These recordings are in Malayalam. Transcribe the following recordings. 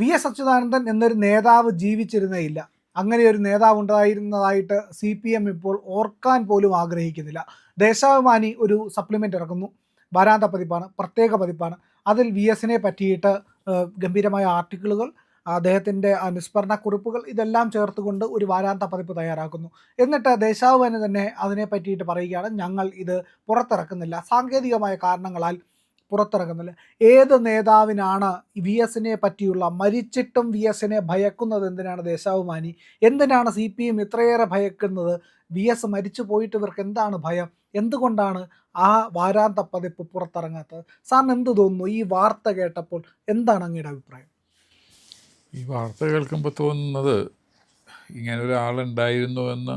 വി.എസ്. അച്യുതാനന്ദൻ എന്നൊരു നേതാവ് ജീവിച്ചിരുന്നേയില്ല. അങ്ങനെ ഒരു നേതാവ് ഉണ്ടായിരുന്നതായിട്ട് CPM ഇപ്പോൾ ഓർക്കാൻ പോലും ആഗ്രഹിക്കുന്നില്ല. ദേശാഭിമാനി ഒരു സപ്ലിമെൻ്റ് ഇറക്കുന്നു. വാരാന്ത പതിപ്പാണ്, പ്രത്യേക പതിപ്പാണ്. അതിൽ വി.എസിനെ പറ്റിയിട്ട് ഗംഭീരമായ ആർട്ടിക്കിളുകൾ, അദ്ദേഹത്തിൻ്റെ അനുസ്മരണ കുറിപ്പുകൾ ഇതെല്ലാം ചേർത്തുകൊണ്ട് ഒരു വാരാന്ത പതിപ്പ് തയ്യാറാക്കുന്നു. എന്നിട്ട് ദേശാഭിമാനി തന്നെ അതിനെ പറ്റിയിട്ട് പറയുകയാണ്, ഞങ്ങൾ ഇത് പുറത്തിറക്കുന്നില്ല, സാങ്കേതികമായ കാരണങ്ങളാൽ പുറത്തിറക്കുന്നില്ല. ഏത് നേതാവിനാണ് വി.എസിനെ പറ്റിയുള്ള, മരിച്ചിട്ടും വി.എസിനെ ഭയക്കുന്നത് എന്തിനാണ് ദേശാഭിമാനി? എന്തിനാണ് CPM ഇത്രയേറെ ഭയക്കുന്നത്? വി.എസ് മരിച്ചു പോയിട്ട് ഇവർക്ക് എന്താണ് ഭയം? എന്തുകൊണ്ടാണ് ആ വാരാന്ത പതിപ്പ് പുറത്തിറങ്ങാത്തത്? സാറിന് എന്ത് തോന്നുന്നു ഈ വാർത്ത കേട്ടപ്പോൾ? എന്താണ് അങ്ങയുടെ അഭിപ്രായം? ഈ വാർത്ത കേൾക്കുമ്പോൾ തോന്നുന്നത് ഇങ്ങനെ ഒരാളുണ്ടായിരുന്നു എന്ന്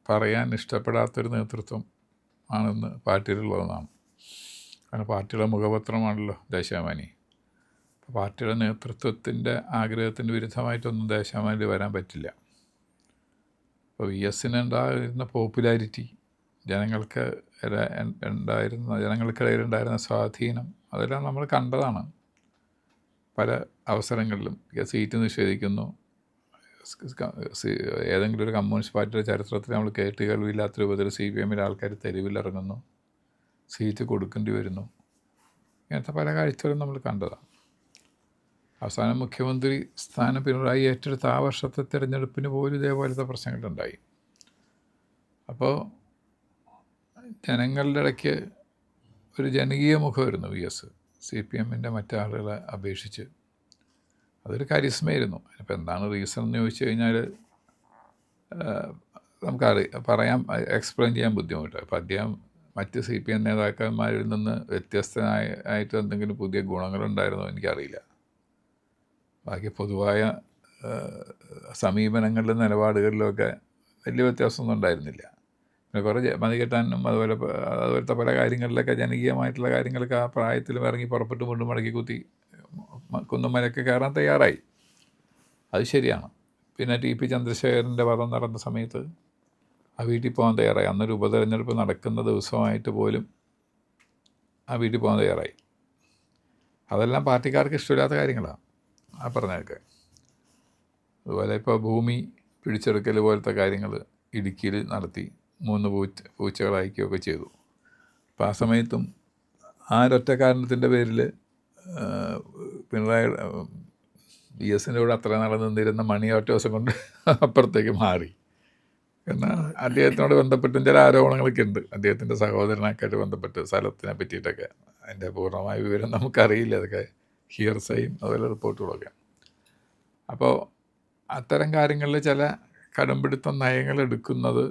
പറയാൻ ഇഷ്ടപ്പെടാത്തൊരു നേതൃത്വം ആണെന്ന് പാർട്ടിയിലുള്ളതെന്നാണ്. കാരണം പാർട്ടിയുടെ മുഖപത്രമാണല്ലോ ദേശാഭിമാനി. അപ്പോൾ പാർട്ടിയുടെ നേതൃത്വത്തിൻ്റെ ആഗ്രഹത്തിന് വിരുദ്ധമായിട്ടൊന്നും ദേശാഭിമാനിയിൽ വരാൻ പറ്റില്ല. അപ്പോൾ വി.എസിന് ഉണ്ടായിരുന്ന പോപ്പുലാരിറ്റി, ജനങ്ങൾക്കിടയിലുണ്ടായിരുന്ന സ്വാധീനം, അതെല്ലാം നമ്മൾ കണ്ടതാണ്. പല അവസരങ്ങളിലും സീറ്റ് നിഷേധിക്കുന്നു. ഏതെങ്കിലും ഒരു കമ്മ്യൂണിസ്റ്റ് പാർട്ടിയുടെ ചരിത്രത്തിൽ നമ്മൾ കേട്ട് കേൾവിയില്ലാത്ത രൂപത്തിൽ CPMലെ ആൾക്കാർ തെരുവിലിറങ്ങുന്നു, സീറ്റ് കൊടുക്കേണ്ടി വരുന്നു. ഇങ്ങനത്തെ പല കാഴ്ചകളും നമ്മൾ കണ്ടതാണ്. അവസാനം മുഖ്യമന്ത്രി സ്ഥാനം പിണറായി ഏറ്റെടുത്ത ആ വർഷത്തെ തിരഞ്ഞെടുപ്പിന് പോലും ഇതേപോലത്തെ പ്രശ്നങ്ങളുണ്ടായി. അപ്പോൾ ജനങ്ങളുടെ ഇടയ്ക്ക് ഒരു ജനകീയ മുഖമായിരുന്നു വി.എസ്. CPMൻ്റെ മറ്റാളുകളെ അപേക്ഷിച്ച്. അതൊരു കരിസ്മയായിരുന്നു. ഇപ്പോൾ എന്താണ് റീസൺ എന്ന് ചോദിച്ചു കഴിഞ്ഞാൽ എക്സ്പ്ലെയിൻ ചെയ്യാൻ ബുദ്ധിമുട്ടാണ്. അപ്പോൾ അദ്ദേഹം മറ്റ് CPM നേതാക്കന്മാരിൽ നിന്ന് വ്യത്യസ്തമായിട്ട് എന്തെങ്കിലും പുതിയ ഗുണങ്ങളുണ്ടായിരുന്നോ എനിക്കറിയില്ല. ബാക്കി പൊതുവായ സമീപനങ്ങളിലും നിലപാടുകളിലുമൊക്കെ വലിയ വ്യത്യാസമൊന്നും ഉണ്ടായിരുന്നില്ല. പിന്നെ കുറേ മതികെട്ടാനും അതുപോലത്തെ പല കാര്യങ്ങളിലൊക്കെ ജനകീയമായിട്ടുള്ള കാര്യങ്ങളൊക്കെ ആ പ്രായത്തിലും ഇറങ്ങി പുറപ്പെട്ട് മുണ്ടും മടക്കി കുത്തി കുന്നും മലയൊക്കെ കയറാൻ തയ്യാറായി. അത് ശരിയാണ്. പിന്നെ TP ചന്ദ്രശേഖരൻ്റെ വധം നടന്ന സമയത്ത് ആ വീട്ടിൽ പോകാൻ തയ്യാറായി. അന്നൊരു ഉപതെരഞ്ഞെടുപ്പ് നടക്കുന്ന ദിവസമായിട്ട് പോലും ആ വീട്ടിൽ പോകാൻ തയ്യാറായി. അതെല്ലാം പാർട്ടിക്കാർക്ക് ഇഷ്ടമില്ലാത്ത കാര്യങ്ങളാണ് ആ പറഞ്ഞതൊക്കെ. അതുപോലെ ഇപ്പോൾ ഭൂമി പിടിച്ചെടുക്കൽ പോലത്തെ കാര്യങ്ങൾ ഇടുക്കിയിൽ നടത്തി 3 പൂച്ചകൾ അയക്കുകയൊക്കെ ചെയ്തു. അപ്പോൾ ആ സമയത്തും ആ ഒരൊറ്റ കാരണത്തിൻ്റെ പേരിൽ പിണറായി വി.എസിൻ്റെ കൂടെ അത്ര നാളെ നിന്നിരുന്ന മണി ഒറ്റ ദിവസം കൊണ്ട് അപ്പുറത്തേക്ക് മാറി. എന്നാൽ അദ്ദേഹത്തിനോട് ബന്ധപ്പെട്ടും ചില ആരോപണങ്ങളൊക്കെ ഉണ്ട്. അദ്ദേഹത്തിൻ്റെ സഹോദരനൊക്കെയായിട്ട് ബന്ധപ്പെട്ട് സ്ഥലത്തിനെ പറ്റിയിട്ടൊക്കെ. അതിൻ്റെ പൂർണ്ണമായ വിവരം നമുക്കറിയില്ല. അതൊക്കെ ഹിയർസയും അതുപോലെ റിപ്പോർട്ടുകളൊക്കെ. അപ്പോൾ അത്തരം കാര്യങ്ങളിൽ ചില കടുംപിടുത്തം നയങ്ങൾ എടുക്കുന്നത്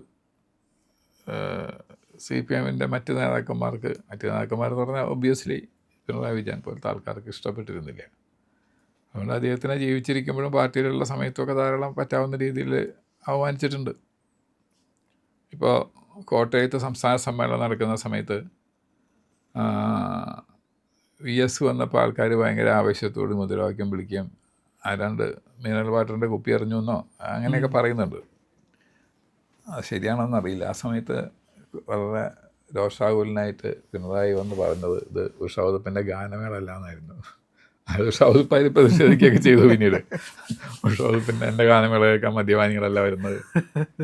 CPMൻ്റെ മറ്റ് നേതാക്കന്മാരെന്ന് പറഞ്ഞാൽ ഒബ്വിയസ്ലി പിണറായി വിജയൻ പോലത്തെ ആൾക്കാർക്ക് ഇഷ്ടപ്പെട്ടിരുന്നില്ല. അതുകൊണ്ട് അദ്ദേഹത്തിനെ ജീവിച്ചിരിക്കുമ്പോഴും പാർട്ടിയിലുള്ള സമയത്തൊക്കെ ധാരാളം പറ്റാവുന്ന രീതിയിൽ അവമാനിച്ചിട്ടുണ്ട്. ഇപ്പോൾ കോട്ടയത്ത് സംസ്ഥാന സമ്മേളനം നടക്കുന്ന സമയത്ത് വി.എസ് വന്നപ്പോൾ ആൾക്കാർ ഭയങ്കര ആവേശത്തോട് മുദ്രാവാക്യം വിളിക്കുകയും ആരാണ്ട് മിനറൽ വാട്ടറിൻ്റെ കുപ്പി എറിഞ്ഞു എന്നോ അങ്ങനെയൊക്കെ പറയുന്നുണ്ട്. അത് ശരിയാണെന്നറിയില്ല. ആ സമയത്ത് വളരെ രോഷാകുലനായിട്ട് പിണറായി വന്ന് പറഞ്ഞത് ഇത് ഉഷാവുതപ്പിൻ്റെ ഗാനമേളല്ല എന്നായിരുന്നു. അത് ഉഷാവുതപ്പായി പ്രതിഷേധിക്കുകയൊക്കെ ചെയ്തു. പിന്നീട് ഉഷാവുതപ്പിൻ്റെ എൻ്റെ ഗാനമേള കേൾക്കാൻ മദ്യപാനികളല്ല വരുന്നത്,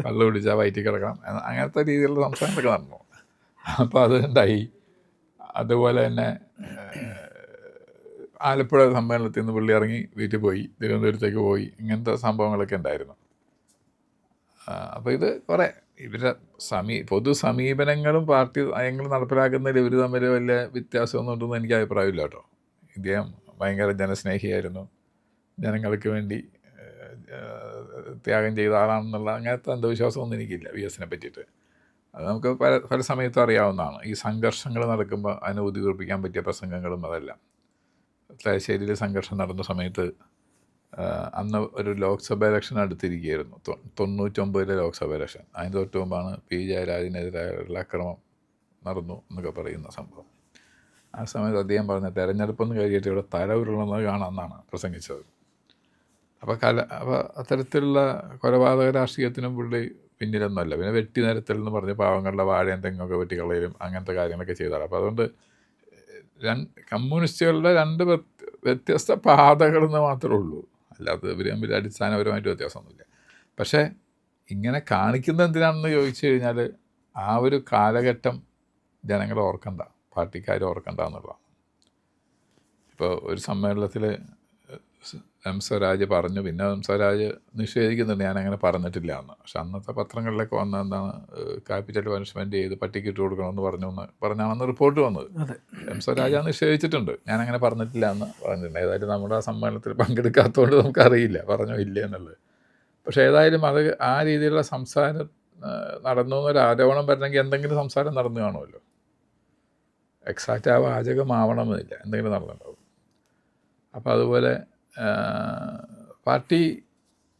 കള്ളു പിടിച്ചാൽ വയറ്റിൽ കിടക്കണം, അങ്ങനത്തെ രീതിയിലുള്ള സംസാരങ്ങളൊക്കെ നടന്നു. അപ്പോൾ അതുണ്ടായി. അതുപോലെ തന്നെ ആലപ്പുഴ സമ്മേളനത്തിൽ നിന്ന് പുള്ളി ഇറങ്ങി വീട്ടിൽ പോയി, തിരുവനന്തപുരത്തേക്ക് പോയി, ഇങ്ങനത്തെ സംഭവങ്ങളൊക്കെ ഉണ്ടായിരുന്നു. അപ്പോൾ ഇത് കുറേ ഇവരുടെ പൊതു സമീപനങ്ങളും പാർട്ടി നയങ്ങളും നടപ്പിലാക്കുന്നതിൽ ഇവർ തമ്മിൽ വലിയ വ്യത്യാസമൊന്നും ഉണ്ടെന്ന് എനിക്ക് അഭിപ്രായമില്ല കേട്ടോ. ഇദ്ദേഹം ഭയങ്കര ജനസ്നേഹിയായിരുന്നു, ജനങ്ങൾക്ക് വേണ്ടി ത്യാഗം ചെയ്ത ആളാണെന്നുള്ള അങ്ങനത്തെ അന്ധവിശ്വാസമൊന്നും എനിക്കില്ല വി.എസിനെ പറ്റിയിട്ട്. അത് നമുക്ക് പല സമയത്തും അറിയാവുന്നതാണ്. ഈ സംഘർഷങ്ങൾ നടക്കുമ്പോൾ അതിനെ ഉദ്ദീപിക്കാൻ പറ്റിയ പ്രസംഗങ്ങളും അതെല്ലാം. തലശ്ശേരിയിൽ സംഘർഷം നടന്ന സമയത്ത് അന്ന് ഒരു ലോക്സഭ ഇലക്ഷൻ അടുത്തിരിക്കുകയായിരുന്നു. 99 ലോക്സഭ ഇലക്ഷൻ. അതിന് തൊട്ട് മുമ്പാണ് P. ജയരാജനെതിരായുള്ള അക്രമം നടന്നു എന്നൊക്കെ പറയുന്ന സംഭവം. ആ സമയത്ത് അദ്ദേഹം പറഞ്ഞ തെരഞ്ഞെടുപ്പൊന്നും കഴിഞ്ഞിട്ട് ഇവിടെ തല ഉരുളുന്നത് കാണാമെന്നാണ് പ്രസംഗിച്ചത്. അപ്പോൾ അത്തരത്തിലുള്ള കൊലപാതക രാഷ്ട്രീയത്തിനും പുള്ളി പിന്നിലൊന്നുമല്ല. പിന്നെ വെട്ടി നിരത്തൽ എന്ന് പറഞ്ഞ് പാവങ്ങളുടെ വാഴയും തെങ്ങൊക്കെ വെട്ടിക്കളയിലും അങ്ങനത്തെ കാര്യങ്ങളൊക്കെ ചെയ്താണ്. അപ്പോൾ അതുകൊണ്ട് കമ്മ്യൂണിസ്റ്റുകളുടെ 2 വ്യത്യസ്ത പാതകളെന്ന് മാത്രമേ ഉള്ളൂ. അല്ലാതെ ഇവർ തമ്മിൽ അടിസ്ഥാനപരമായിട്ട് വ്യത്യാസമൊന്നുമില്ല. പക്ഷേ ഇങ്ങനെ കാണിക്കുന്നത് എന്തിനാണെന്ന് ചോദിച്ചു കഴിഞ്ഞാൽ ആ ഒരു കാലഘട്ടം ജനങ്ങൾ ഓർക്കണ്ട, പാർട്ടിക്കാർ ഓർക്കണ്ട എന്നുള്ളതാണ്. ഇപ്പോൾ ഒരു സമ്മേളനത്തിൽ എം സ്വരാജ് പറഞ്ഞു, പിന്നെ എം സ്വരാജ് നിഷേധിക്കുന്നുണ്ട് ഞാനങ്ങനെ പറഞ്ഞിട്ടില്ല എന്ന്. പക്ഷെ അന്നത്തെ പത്രങ്ങളിലൊക്കെ വന്ന എന്താണ് ക്യാപിറ്റൽ പണിഷ്മെൻറ്റ് ചെയ്ത് പട്ടിക്ക് ഇട്ട് കൊടുക്കണമെന്ന് പറഞ്ഞാണെന്ന് റിപ്പോർട്ട് വന്നത്. എം സ്വരാജ് നിഷേധിച്ചിട്ടുണ്ട്, ഞാനങ്ങനെ പറഞ്ഞിട്ടില്ല എന്ന് പറഞ്ഞിട്ടുണ്ട്. ഏതായാലും നമ്മുടെ ആ സമ്മേളനത്തിൽ പങ്കെടുക്കാത്തതുകൊണ്ട് നമുക്കറിയില്ല പറഞ്ഞോ ഇല്ല എന്നുള്ളത്. പക്ഷേ ഏതായാലും അത് ആ രീതിയിലുള്ള സംസാരം നടന്നു എന്നൊരു ആരോപണം വരണമെങ്കിൽ എന്തെങ്കിലും സംസാരം നടന്നു കാണുമല്ലോ. എക്സാക്റ്റ് ആ വാചകമാവണമെന്നില്ല, എന്തെങ്കിലും നടന്നിട്ടുണ്ടാവും. അപ്പോൾ അതുപോലെ പാർട്ടി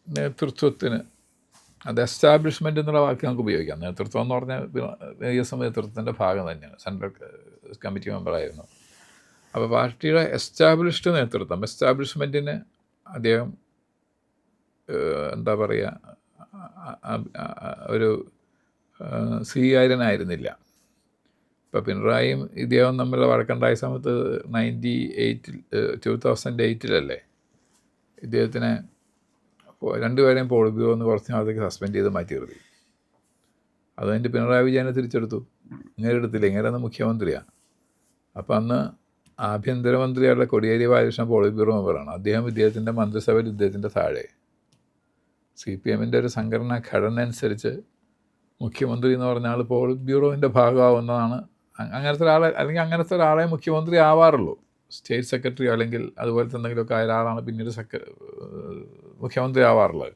നേതൃത്വത്തിന് അത് എസ്റ്റാബ്ലിഷ്മെൻ്റ് എന്നുള്ള വാക്ക് നമുക്ക് ഉപയോഗിക്കാം. നേതൃത്വം എന്ന് പറഞ്ഞാൽ ദേശീയ നേതൃത്വത്തിൻ്റെ ഭാഗം തന്നെയാണ്, സെൻട്രൽ കമ്മിറ്റി മെമ്പറായിരുന്നു. അപ്പോൾ പാർട്ടിയുടെ എസ്റ്റാബ്ലിഷ്ഡ് നേതൃത്വം, എസ്റ്റാബ്ലിഷ്മെൻറ്റിന് അദ്ദേഹം എന്താ പറയുക ഒരു സ്വീകാര്യനായിരുന്നില്ല. ഇപ്പോൾ പിണറായിയും ഇദ്ദേഹം തമ്മിലുള്ള വഴക്കുണ്ടായ സമയത്ത് 2008 ഇദ്ദേഹത്തിനെ രണ്ടുപേരെയും പോളിറ്റ് ബ്യൂറോ എന്ന് കുറച്ച് നാളത്തേക്ക് സസ്പെൻഡ് ചെയ്ത് മാറ്റി നിർത്തി. അത് കഴിഞ്ഞ് പിണറായി വിജയനെ തിരിച്ചെടുത്തു. ഇങ്ങനെ എടുത്തില്ല, ഇങ്ങനെ മുഖ്യമന്ത്രിയാണ്. അപ്പോൾ അന്ന് ആഭ്യന്തരമന്ത്രിയായിട്ടുള്ള കോടിയേരി ബാലകൃഷ്ണൻ പോളിറ്റ് ബ്യൂറോ മെമ്പറാണ്. ഇദ്ദേഹത്തിൻ്റെ മന്ത്രിസഭയിൽ ഇദ്ദേഹത്തിൻ്റെ താഴെ CPM-ൻ്റെ ഒരു സംഘടനാ ഘടന അനുസരിച്ച് മുഖ്യമന്ത്രി എന്ന് പറഞ്ഞ ആൾ പോളിറ്റ് ബ്യൂറോവിൻ്റെ ഭാഗമാവുന്നതാണ്. അങ്ങനത്തെ ഒരാളെ, അല്ലെങ്കിൽ അങ്ങനത്തെ ഒരാളെ മുഖ്യമന്ത്രി ആവാറുള്ളൂ. സ്റ്റേറ്റ് സെക്രട്ടറി അല്ലെങ്കിൽ അതുപോലത്തെ എന്തെങ്കിലുമൊക്കെ ആയ ഒരാളാണ് പിന്നീട് മുഖ്യമന്ത്രി ആവാറുള്ളത്.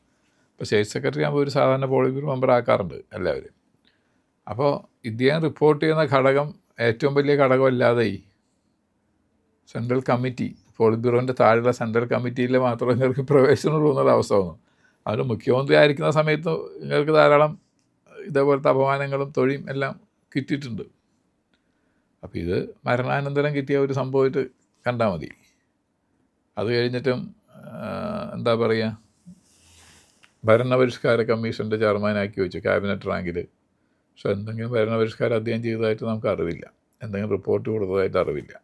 ഇപ്പോൾ സ്റ്റേറ്റ് സെക്രട്ടറി ആകുമ്പോൾ ഒരു സാധാരണ പോളിറ്റ് ബ്യൂറോ മെമ്പർ ആക്കാറുണ്ട് എല്ലാവരും. അപ്പോൾ ഇദ്ദേഹം റിപ്പോർട്ട് ചെയ്യുന്ന ഘടകം ഏറ്റവും വലിയ ഘടകമല്ലാതെ സെൻട്രൽ കമ്മിറ്റി, പോളിറ്റ് ബ്യൂറോൻ്റെ താഴെയുള്ള സെൻട്രൽ കമ്മിറ്റിയിൽ മാത്രമേ നിങ്ങൾക്ക് പ്രവേശനമുള്ളൂ എന്നുള്ള അവസ്ഥ വന്നു. അവർ മുഖ്യമന്ത്രി ആയിരിക്കുന്ന സമയത്ത് നിങ്ങൾക്ക് ധാരാളം ഇതേപോലത്തെ അപമാനങ്ങളും തൊഴിയും എല്ലാം കിട്ടിയിട്ടുണ്ട്. അപ്പോൾ ഇത് മരണാനന്തരം കിട്ടിയ ഒരു സംഭവമായിട്ട് കണ്ടാൽ മതി. അത് കഴിഞ്ഞിട്ടും എന്താ പറയുക, ഭരണപരിഷ്കാര കമ്മീഷൻ്റെ ചെയർമാനാക്കി വെച്ചു ക്യാബിനറ്റ് റാങ്കിൽ. പക്ഷെ എന്തെങ്കിലും ഭരണപരിഷ്കാരം അദ്ദേഹം ചെയ്തതായിട്ട് നമുക്ക് അറിവില്ല, എന്തെങ്കിലും റിപ്പോർട്ട് കൊടുത്തതായിട്ട് അറിവില്ല.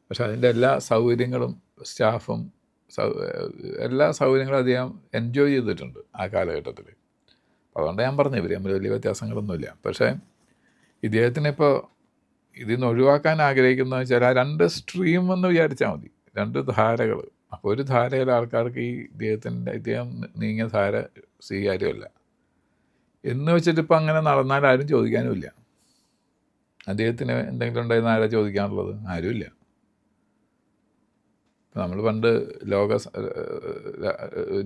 പക്ഷെ അതിൻ്റെ എല്ലാ സൗകര്യങ്ങളും സ്റ്റാഫും എല്ലാ സൗകര്യങ്ങളും അദ്ദേഹം എൻജോയ് ചെയ്തിട്ടുണ്ട് ആ കാലഘട്ടത്തിൽ. അതുകൊണ്ട് ഞാൻ പറഞ്ഞു ഇവർ തമ്മിൽ വലിയ വ്യത്യാസങ്ങളൊന്നുമില്ല. പക്ഷേ ഇദ്ദേഹത്തിനിപ്പോൾ ഇതിൽ നിന്ന് ഒഴിവാക്കാൻ ആഗ്രഹിക്കുന്നതെന്ന് വെച്ചാൽ ആ 2 സ്ട്രീം എന്ന് വിചാരിച്ചാൽ മതി, 2 ധാരകൾ. അപ്പോൾ ഒരു ധാരയിലെ ആൾക്കാർക്ക് ഈ ഇദ്ദേഹം നീങ്ങിയ ധാര സ്വീകാര്യമല്ല എന്ന് വെച്ചിട്ട് ഇപ്പം അങ്ങനെ നടന്നാൽ ആരും ചോദിക്കാനുമില്ല. അദ്ദേഹത്തിന് എന്തെങ്കിലും ഉണ്ടായിരുന്ന ആരാ ചോദിക്കാനുള്ളത്? ആരുമില്ല. നമ്മൾ പണ്ട്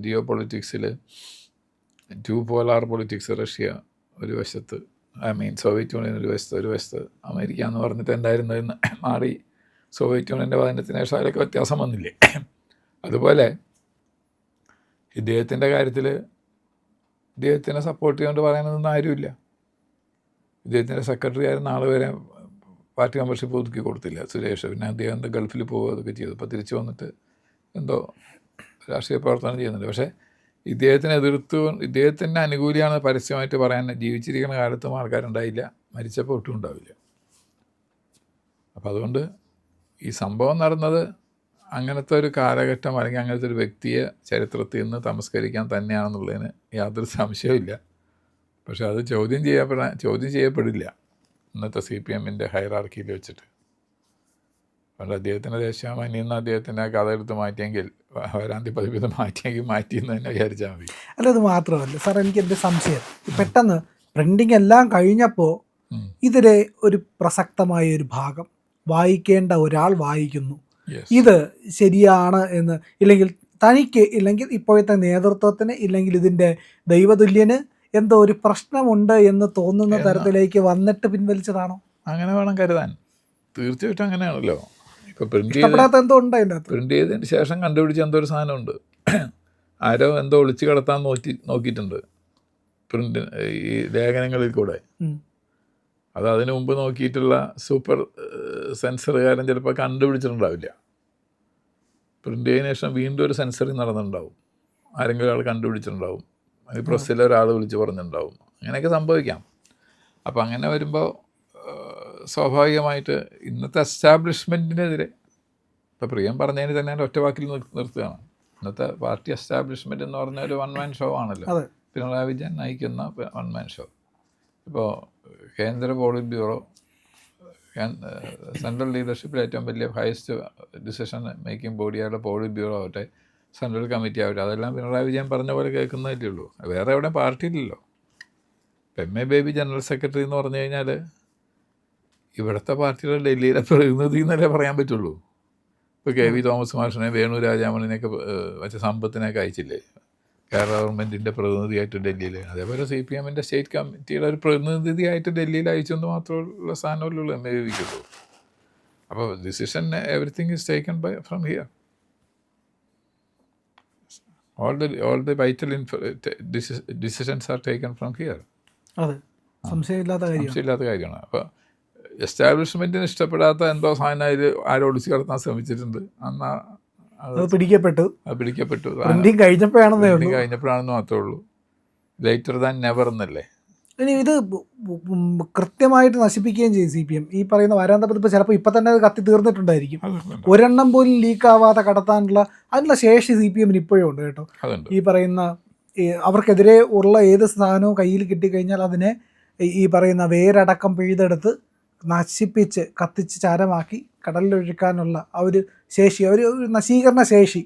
ജിയോ പൊളിറ്റിക്സിൽ 2 പോളാർ പൊളിറ്റിക്സ്, റഷ്യ ഒരു വശത്ത്, സോവിയറ്റ് യൂണിയൻ ഒരു വശത്ത് അമേരിക്ക എന്ന് പറഞ്ഞിട്ട് ഉണ്ടായിരുന്നതെന്ന് മാറി സോവിയറ്റ് യൂണിയൻ്റെ പതനത്തിന് ശേഷം അതിലൊക്കെ വ്യത്യാസം വന്നില്ലേ? അതുപോലെ ഇദ്ദേഹത്തിൻ്റെ കാര്യത്തിൽ ഇദ്ദേഹത്തിനെ സപ്പോർട്ട് ചെയ്യാണ്ട് പറയാനൊന്നും ആരുമില്ല. ഇദ്ദേഹത്തിൻ്റെ സെക്രട്ടറി ആയിരുന്ന ആൾ വരെ പാർട്ടി മെമ്പർഷിപ്പ് ഒതുക്കി കൊടുത്തില്ല, സുരേഷ്. പിന്നെ അദ്ദേഹം എന്താ ഗൾഫിൽ പോവുക അതൊക്കെ ചെയ്തു. ഇപ്പോൾ തിരിച്ചു വന്നിട്ട് എന്തോ രാഷ്ട്രീയ പ്രവർത്തനം ചെയ്യുന്നുണ്ട്. പക്ഷേ ഇദ്ദേഹത്തിൻ്റെ അനുകൂലിയാണ് പരസ്യമായിട്ട് പറയാൻ ജീവിച്ചിരിക്കുന്ന കാലത്തും ആൾക്കാരുണ്ടായില്ല, മരിച്ചപ്പോൾ ഒട്ടും ഉണ്ടാവില്ല. അപ്പോൾ അതുകൊണ്ട് ഈ സംഭവം നടന്നത് അങ്ങനത്തെ ഒരു കാലഘട്ടം അല്ലെങ്കിൽ അങ്ങനത്തെ ഒരു വ്യക്തിയെ ചരിത്രത്തിൽ നിന്ന് തമസ്കരിക്കാൻ തന്നെയാണെന്നുള്ളതിന് യാതൊരു സംശയവുമില്ല. പക്ഷെ അത് ചോദ്യം ചെയ്യപ്പെടില്ല ഇന്നത്തെ CPM-ൻ്റെ ഹൈറാർക്കിയിൽ വെച്ചിട്ട്. അതുകൊണ്ട് അദ്ദേഹത്തിൻ്റെ ദേശാഭിമാനി എന്ന് അദ്ദേഹത്തിൻ്റെ കഥ എടുത്ത് മാറ്റിയെങ്കിൽ, വരാന്തി പതിപ്പിത് മാറ്റിയെങ്കിൽ മാറ്റിയെന്ന് തന്നെ വിചാരിച്ചാൽ മതി. അല്ല, അത് മാത്രമല്ല സാർ, എനിക്ക് എൻ്റെ സംശയം, പെട്ടെന്ന് പ്രിൻറ്റിങ് എല്ലാം കഴിഞ്ഞപ്പോൾ ഇതിലെ ഒരു പ്രസക്തമായ ഒരു ഭാഗം വായിക്കേണ്ട ഒരാൾ വായിക്കുന്നു, ഇത് ശരിയാണ് എന്ന്, ഇല്ലെങ്കിൽ തനിക്ക്, ഇല്ലെങ്കിൽ ഇപ്പോഴത്തെ നേതൃത്വത്തിന്, ഇല്ലെങ്കിൽ ഇതിൻ്റെ ദൈവതുല്യന് എന്തോ ഒരു പ്രശ്നമുണ്ട് എന്ന് തോന്നുന്ന തരത്തിലേക്ക് വന്നിട്ട് പിൻവലിച്ചതാണോ? അങ്ങനെ വേണം കരുതാൻ. തീർച്ചയായിട്ടും അങ്ങനെയാണല്ലോ. ഇപ്പോൾ പ്രിൻ്റ് ചെയ്തതിന് ശേഷം കണ്ടുപിടിച്ച എന്തോ ഒരു സാധനമുണ്ട്, ആരോ എന്തോ ഒളിച്ചു കിടത്താൻ നോക്കിയിട്ടുണ്ട് പ്രിൻ്റ് ഈ ലേഖനങ്ങളിൽ കൂടെ. അത് അതിനു മുമ്പ് നോക്കിയിട്ടുള്ള സൂപ്പർ സെൻസറുകാരൻ ചിലപ്പോൾ കണ്ടുപിടിച്ചിട്ടുണ്ടാവില്ല. പ്രിൻ്റ് ചെയ്തതിന് ശേഷം വീണ്ടും ഒരു സെൻസറിങ് നടന്നിട്ടുണ്ടാവും, ആരെങ്കിലും ഒരാൾ കണ്ടുപിടിച്ചിട്ടുണ്ടാവും, അത് പ്രസ്സിൽ ഒരാൾ വിളിച്ച് പറഞ്ഞിട്ടുണ്ടാവും. അങ്ങനെയൊക്കെ സംഭവിക്കാം. അപ്പോൾ അങ്ങനെ വരുമ്പോൾ സ്വാഭാവികമായിട്ട് ഇന്നത്തെ എസ്റ്റാബ്ലിഷ്മെൻറ്റിനെതിരെ, ഇപ്പോൾ പ്രിയം പറഞ്ഞതിന് തന്നെ ഒറ്റ വാക്കിൽ നിർത്തുകയാണ്, ഇന്നത്തെ പാർട്ടി എസ്റ്റാബ്ലിഷ്മെൻ്റ് എന്ന് പറഞ്ഞ ഒരു വൺ മാൻ ഷോ ആണല്ലോ. അതെ. പിണറായി വിജയൻ നയിക്കുന്ന വൺ മാൻ ഷോ. ഇപ്പോൾ കേന്ദ്ര പോളിറ്റ് ബ്യൂറോ, സെൻട്രൽ ലീഡർഷിപ്പിൽ ഏറ്റവും വലിയ ഹയസ്റ്റ് ഡിസിഷൻ മേക്കിംഗ് ബോഡിയായിട്ട് പോളിറ്റ് ബ്യൂറോ ആവട്ടെ, സെൻട്രൽ കമ്മിറ്റി ആവട്ടെ, അതെല്ലാം പിണറായി വിജയൻ പറഞ്ഞ പോലെ കേൾക്കുന്നതല്ലേ ഉള്ളൂ. വേറെ എവിടെ പാർട്ടിയില്ലല്ലോ. ഇപ്പം M A baby general secretary എന്ന് പറഞ്ഞു കഴിഞ്ഞാൽ ഇവിടുത്തെ പാർട്ടിയുടെ ഡൽഹിയിലെ പ്രതിനിധി എന്നല്ലേ പറയാൻ പറ്റുള്ളൂ. ഇപ്പോൾ കെ വി തോമസ് മാഷിനെ, വേണു രാജാമണിനെയൊക്കെ മറ്റേ സമ്പത്തിനെയൊക്കെ അയച്ചില്ലേ കേരള ഗവൺമെൻറ്റിൻ്റെ പ്രതിനിധിയായിട്ട് ഡൽഹിയിൽ. അതേപോലെ CPM സ്റ്റേറ്റ് കമ്മിറ്റിയുടെ ഒരു പ്രതിനിധിയായിട്ട് ഡൽഹിയിൽ അയച്ചെന്ന് മാത്രമുള്ള സ്ഥാനമല്ലുള്ളൂ എം എ ബിക്കുള്ളൂ. അപ്പോൾ decision everything is taken from here. all the vital decisions are taken from here. അതെ, സംശയമില്ലാത്ത കാര്യമാണ്. അപ്പോൾ എസ്റ്റാബ്ലിഷ്മെൻറ്റിന് ഇഷ്ടപ്പെടാത്ത എന്തോ സാധനം അതിൽ ആരോടിച്ച് കടത്താൻ ശ്രമിച്ചിട്ടുണ്ട്. അന്ന് അത് പിടിക്കപ്പെട്ടു. കഴിഞ്ഞപ്പോഴാണെന്ന് മാത്രമേ ഉള്ളൂ. ലേറ്റർ ദാൻ നെവർ എന്നല്ലേ. ഇനി ഇത് കൃത്യമായിട്ട് നശിപ്പിക്കുകയും ചെയ്യും CPM. ഈ പറയുന്ന വാരാന്തപതിപ്പ് ചിലപ്പോൾ ഇപ്പം തന്നെ അത് കത്തി തീർന്നിട്ടുണ്ടായിരിക്കും. ഒരെണ്ണം പോലും ലീക്കാവാതെ കടത്താനുള്ള അതിനുള്ള ശേഷി CPM ഇപ്പോഴും ഉണ്ട് കേട്ടോ. ഈ പറയുന്ന അവർക്കെതിരെ ഉള്ള ഏത് സാധനവും കയ്യിൽ കിട്ടിക്കഴിഞ്ഞാൽ അതിനെ ഈ പറയുന്ന വേരടക്കം പിഴുതെടുത്ത് നശിപ്പിച്ച് കത്തിച്ച് ചാരമാക്കി കടലിലൊഴുക്കാനുള്ള ആ ഒരു ശേഷി, ഒരു നശീകരണ ശേഷി,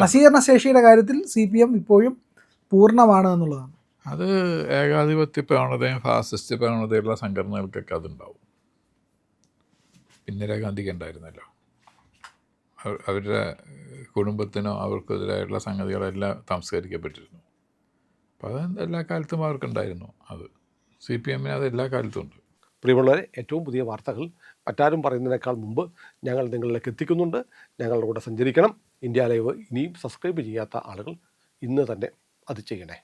നശീകരണ ശേഷിയുടെ കാര്യത്തിൽ CPM ഇപ്പോഴും പൂർണ്ണമാണ് എന്നുള്ളതാണ്. അത് ഏകാധിപത്യ പ്രവണതയും ഫാസിസ്റ്റ് പ്രവണതയുള്ള സംഘടനകൾക്കൊക്കെ അതുണ്ടാവും. ഇന്ദിരാഗാന്ധിക്ക് ഉണ്ടായിരുന്നല്ലോ. അവരുടെ കുടുംബത്തിനോ അവർക്കെതിരായിട്ടുള്ള സംഗതികളെല്ലാം സംസ്കരിക്കപ്പെട്ടിരുന്നു. അപ്പോൾ അത് എല്ലാ കാലത്തും അവർക്കുണ്ടായിരുന്നു. അത് CPM അത് എല്ലാ കാലത്തും ഉണ്ട്. പ്രിയമുള്ളവരെ, ഏറ്റവും പുതിയ വാർത്തകൾ മറ്റാരും പറയുന്നതിനേക്കാൾ മുമ്പ് ഞങ്ങൾ നിങ്ങളിലേക്ക് എത്തിക്കുന്നുണ്ട്. ഞങ്ങളുടെ കൂടെ സഞ്ചരിക്കണം. ഇന്ത്യ ലൈവ് ഇനിയും സബ്സ്ക്രൈബ് ചെയ്യാത്ത ആളുകൾ ഇന്ന് തന്നെ അത് ചെയ്യണേ.